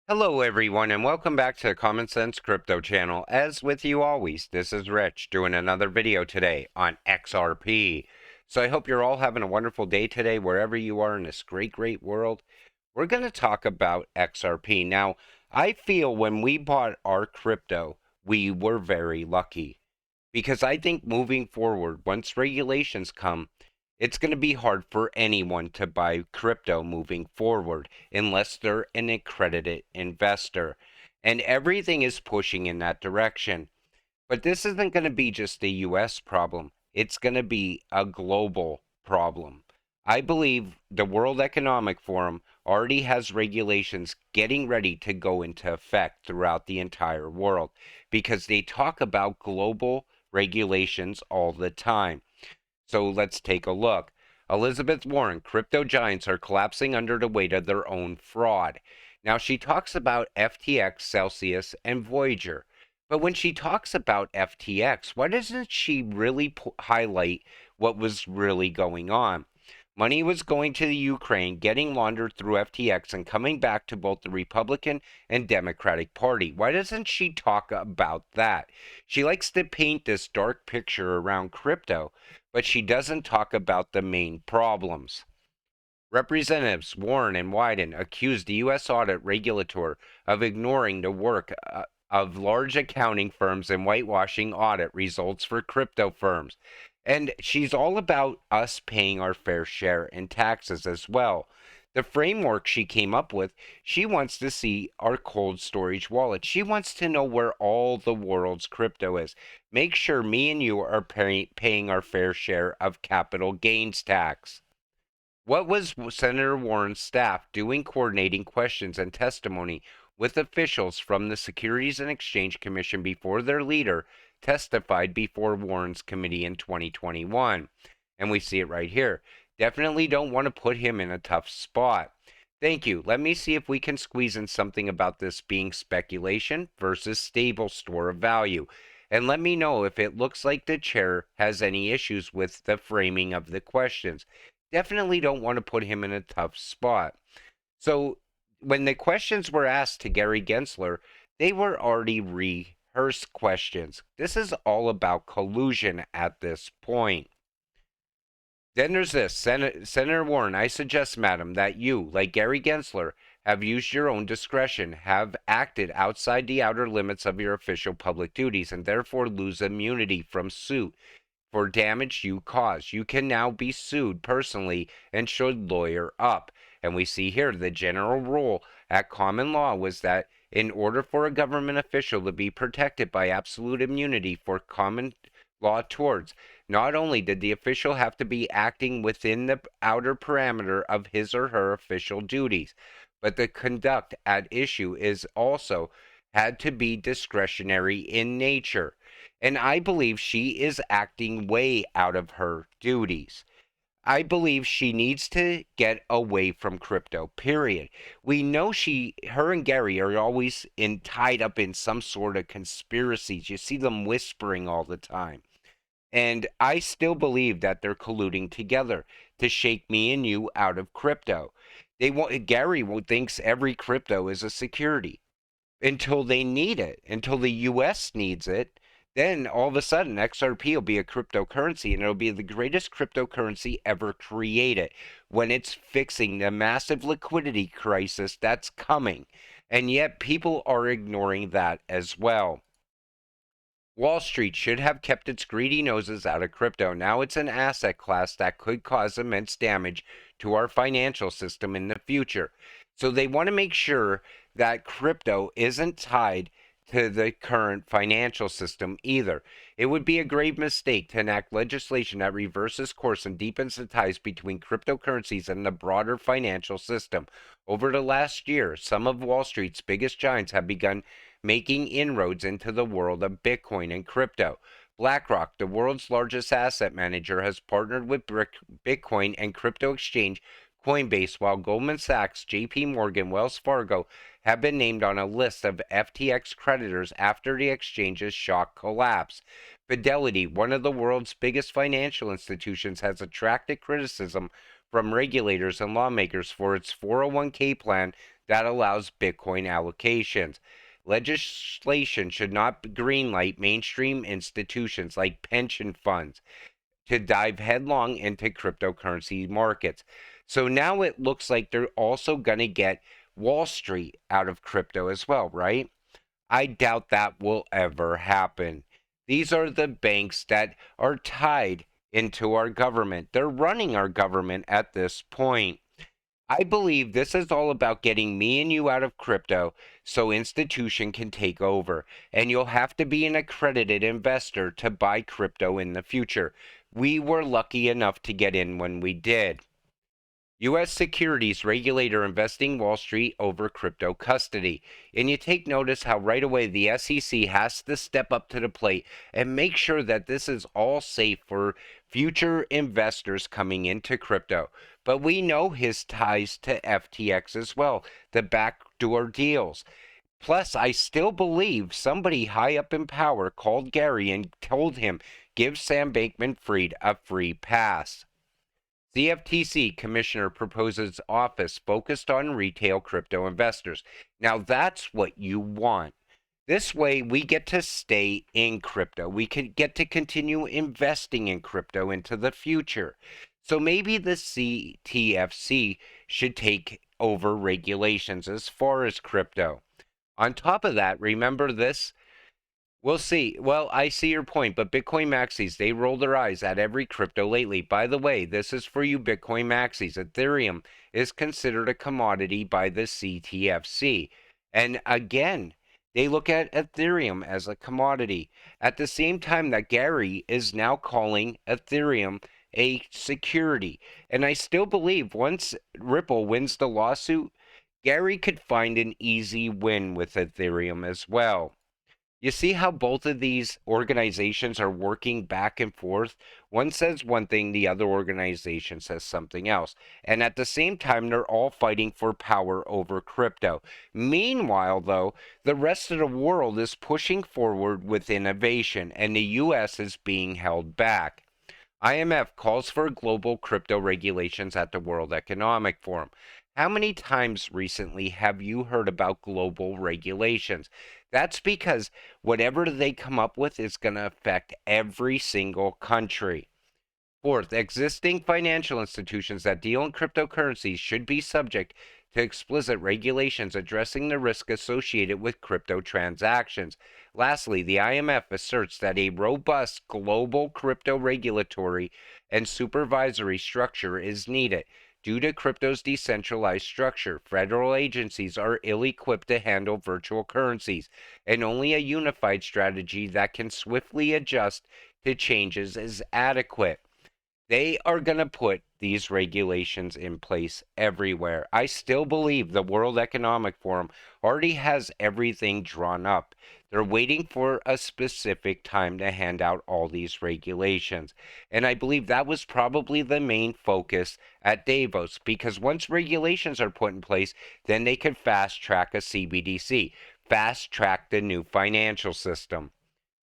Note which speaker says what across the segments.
Speaker 1: Hello, everyone, and welcome back to the Common Sense Crypto channel. As with you always, this is Rich doing another video today on XRP. So I hope you're all having a wonderful day today, wherever you are in this great world. We're going to talk about XRP. Now, I feel when we bought our crypto, we were very lucky because I think moving forward, once regulations come, it's going to be hard for anyone to buy crypto moving forward unless they're an accredited investor. And everything is pushing in that direction. But this isn't going to be just a US problem, it's going to be a global problem. I believe the World Economic Forum already has regulations getting ready to go into effect throughout the entire world because they talk about global regulations all the time. So let's take a look. Elizabeth Warren, crypto giants are collapsing under the weight of their own fraud. Now, she talks about FTX, Celsius, and Voyager. But when she talks about FTX, why doesn't she really highlight what was really going on? Money was going to the Ukraine, getting laundered through FTX, and coming back to both the Republican and Democratic Party. Why doesn't she talk about that? She likes to paint this dark picture around crypto, but she doesn't talk about the main problems. Representatives Warren and Wyden accused the U.S. audit regulator of ignoring the work of large accounting firms and whitewashing audit results for crypto firms. And she's all about us paying our fair share in taxes as well. The framework she came up with, she wants to see our cold storage wallet. She wants to know where all the world's crypto is. Make sure me and you are paying our fair share of capital gains tax. What was Senator Warren's staff doing coordinating questions and testimony with officials from the Securities and Exchange Commission before their leader testified before Warren's committee in 2021? And we see it right here. Definitely don't want to put him in a tough spot. Thank you. Let me see if we can squeeze in something about this being speculation versus stable store of value. And let me know if it looks like the chair has any issues with the framing of the questions. Definitely don't want to put him in a tough spot. So when the questions were asked to Gary Gensler, they were already rehearsed questions. This is all about collusion at this point. Then there's this Senator Warren, I suggest, madam, that you, like Gary Gensler, have used your own discretion, have acted outside the outer limits of your official public duties, and therefore lose immunity from suit for damage you caused. You can now be sued personally and should lawyer up. And we see here the general rule at common law was that in order for a government official to be protected by absolute immunity for common law torts, not only did the official have to be acting within the outer parameter of his or her official duties, but the conduct at issue is also had to be discretionary in nature. And I believe she is acting way out of her duties. I believe she needs to get away from crypto, period. We know her and Gary are always tied up in some sort of conspiracies. You see them whispering all the time. And I still believe that they're colluding together to shake me and you out of crypto. Gary thinks every crypto is a security until they need it, until the US needs it. Then all of a sudden, XRP will be a cryptocurrency and it'll be the greatest cryptocurrency ever created when it's fixing the massive liquidity crisis that's coming. And yet, people are ignoring that as well. Wall Street should have kept its greedy noses out of crypto. Now it's an asset class that could cause immense damage to our financial system in the future. So they want to make sure that crypto isn't tied to the current financial system either. It would be a grave mistake to enact legislation that reverses course and deepens the ties between cryptocurrencies and the broader financial system. Over the last year, some of Wall Street's biggest giants have begun making inroads into the world of Bitcoin and crypto. BlackRock, the world's largest asset manager, has partnered with Bitcoin and crypto exchange Coinbase, while Goldman Sachs, JP Morgan, Wells Fargo have been named on a list of FTX creditors after the exchange's shock collapse. Fidelity, one of the world's biggest financial institutions, has attracted criticism from regulators and lawmakers for its 401k plan that allows Bitcoin allocations. Legislation should not greenlight mainstream institutions like pension funds to dive headlong into cryptocurrency markets. So now it looks like they're also going to get Wall Street out of crypto as well, right? I doubt that will ever happen. These are the banks that are tied into our government. They're running our government at this point. I believe this is all about getting me and you out of crypto so institution can take over. And you'll have to be an accredited investor to buy crypto in the future. We were lucky enough to get in when we did. U.S. securities regulator investing Wall Street over crypto custody. And you take notice how right away the SEC has to step up to the plate and make sure that this is all safe for future investors coming into crypto. But we know his ties to FTX as well, the backdoor deals. Plus, I still believe somebody high up in power called Gary and told him, give Sam Bankman-Fried a free pass. CFTC Commissioner proposes office focused on retail crypto investors. Now that's what you want. This way we get to stay in crypto. We can get to continue investing in crypto into the future. So maybe the CTFC should take over regulations as far as crypto. On top of that, remember this? We'll see. Well, I see your point, but Bitcoin maxis, they roll their eyes at every crypto lately. By the way, this is for you Bitcoin maxis. Ethereum is considered a commodity by the CTFC. And again, they look at Ethereum as a commodity. At the same time that Gary is now calling Ethereum a security. And I still believe once Ripple wins the lawsuit, Gary could find an easy win with Ethereum as well. You see how both of these organizations are working back and forth? One says one thing, the other organization says something else. And at the same time, they're all fighting for power over crypto. Meanwhile, though, the rest of the world is pushing forward with innovation, and the U.S. is being held back. IMF calls for global crypto regulations at the World Economic Forum. How many times recently have you heard about global regulations? That's because whatever they come up with is going to affect every single country. Fourth, existing financial institutions that deal in cryptocurrencies should be subject to explicit regulations addressing the risk associated with crypto transactions. Lastly, the IMF asserts that a robust global crypto regulatory and supervisory structure is needed. Due to crypto's decentralized structure, federal agencies are ill-equipped to handle virtual currencies, and only a unified strategy that can swiftly adjust to changes is adequate. They are going to put these regulations in place everywhere. I still believe the World Economic Forum already has everything drawn up. They're waiting for a specific time to hand out all these regulations. And I believe that was probably the main focus at Davos, because once regulations are put in place, then they could fast track a CBDC, fast track the new financial system.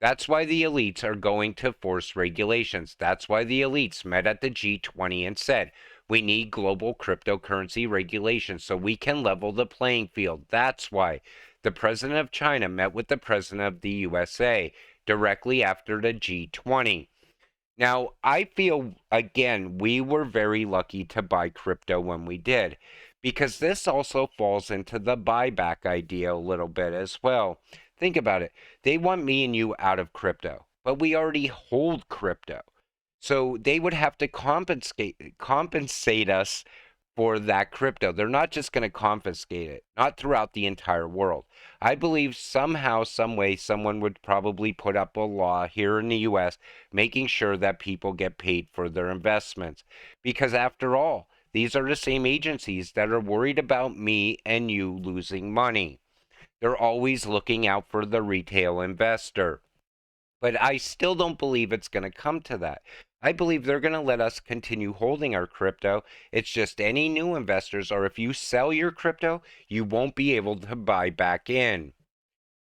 Speaker 1: That's why the elites are going to force regulations. That's why the elites met at the G20 and said, we need global cryptocurrency regulations so we can level the playing field. That's why the president of China met with the president of the USA directly after the G20. Now, I feel, again, we were very lucky to buy crypto when we did, because this also falls into the buyback idea a little bit as well. Think about it. They want me and you out of crypto, but we already hold crypto. So they would have to compensate us for that crypto. They're not just going to confiscate it, not throughout the entire world. I believe somehow, some way, someone would probably put up a law here in the US making sure that people get paid for their investments. Because after all, these are the same agencies that are worried about me and you losing money. They're always looking out for the retail investor. But I still don't believe it's going to come to that. I believe they're going to let us continue holding our crypto. It's just any new investors, or if you sell your crypto, you won't be able to buy back in.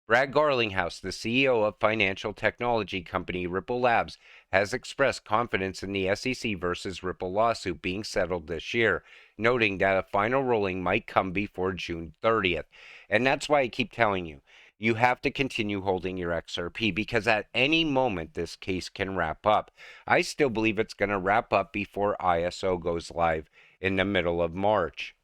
Speaker 1: Brad Garlinghouse, the CEO of financial technology company Ripple Labs, has expressed confidence in the SEC versus Ripple lawsuit being settled this year, noting that a final ruling might come before June 30th. And that's why I keep telling you, you have to continue holding your XRP because at any moment this case can wrap up. I still believe it's going to wrap up before ISO goes live in the middle of March.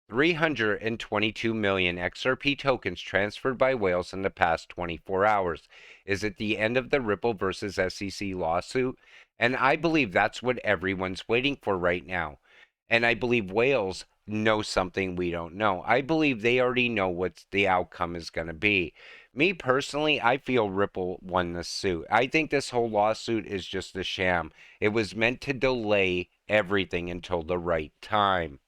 Speaker 1: 322 million XRP tokens transferred by whales in the past 24 hours. Is it the end of the Ripple versus SEC lawsuit? And I believe that's what everyone's waiting for right now. And I believe whales know something we don't know. I believe they already know what the outcome is going to be. Me personally, I feel Ripple won this suit. I think this whole lawsuit is just a sham. It was meant to delay everything until the right time.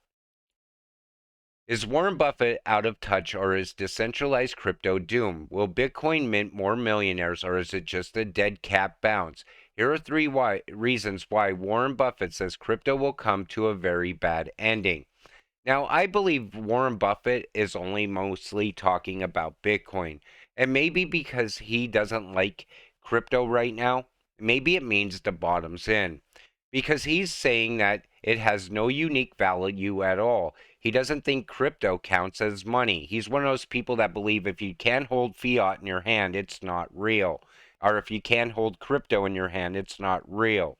Speaker 1: Is Warren Buffett out of touch or is decentralized crypto doomed? Will Bitcoin mint more millionaires or is it just a dead cat bounce? Here are three reasons why Warren Buffett says crypto will come to a very bad ending. Now, I believe Warren Buffett is only mostly talking about Bitcoin. And maybe because he doesn't like crypto right now, maybe it means the bottom's in. Because he's saying that it has no unique value at all. He doesn't think crypto counts as money. He's one of those people that believe if you can't hold fiat in your hand, it's not real. Or if you can't hold crypto in your hand, it's not real.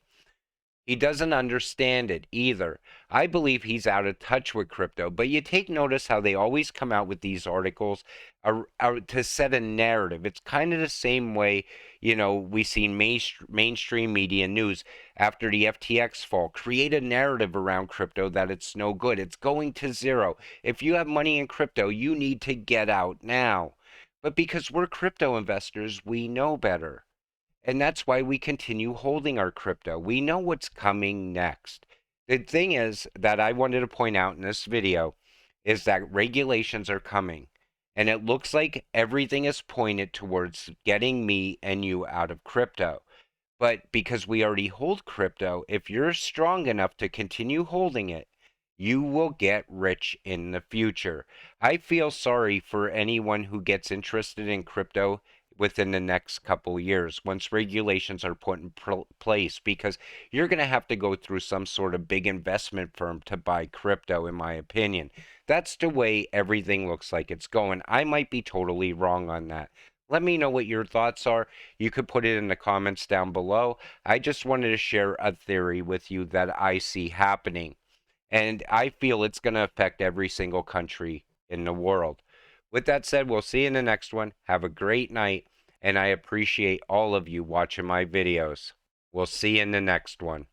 Speaker 1: He doesn't understand it either. I believe he's out of touch with crypto, but you take notice how they always come out with these articles to set a narrative. It's kind of the same way, we seen mainstream media news after the FTX fall create a narrative around crypto that it's no good. It's going to zero. If you have money in crypto, you need to get out now. But because we're crypto investors, we know better. And that's why we continue holding our crypto. We know what's coming next. The thing is that I wanted to point out in this video is that regulations are coming. And it looks like everything is pointed towards getting me and you out of crypto. But because we already hold crypto, if you're strong enough to continue holding it, you will get rich in the future. I feel sorry for anyone who gets interested in crypto within the next couple years once regulations are put in place because you're going to have to go through some sort of big investment firm to buy crypto, in my opinion. That's the way everything looks like it's going. I might be totally wrong on that. Let me know what your thoughts are. You could put it in the comments down below. I just wanted to share a theory with you that I see happening. And I feel it's going to affect every single country in the world. With that said, we'll see you in the next one. Have a great night. And I appreciate all of you watching my videos. We'll see you in the next one.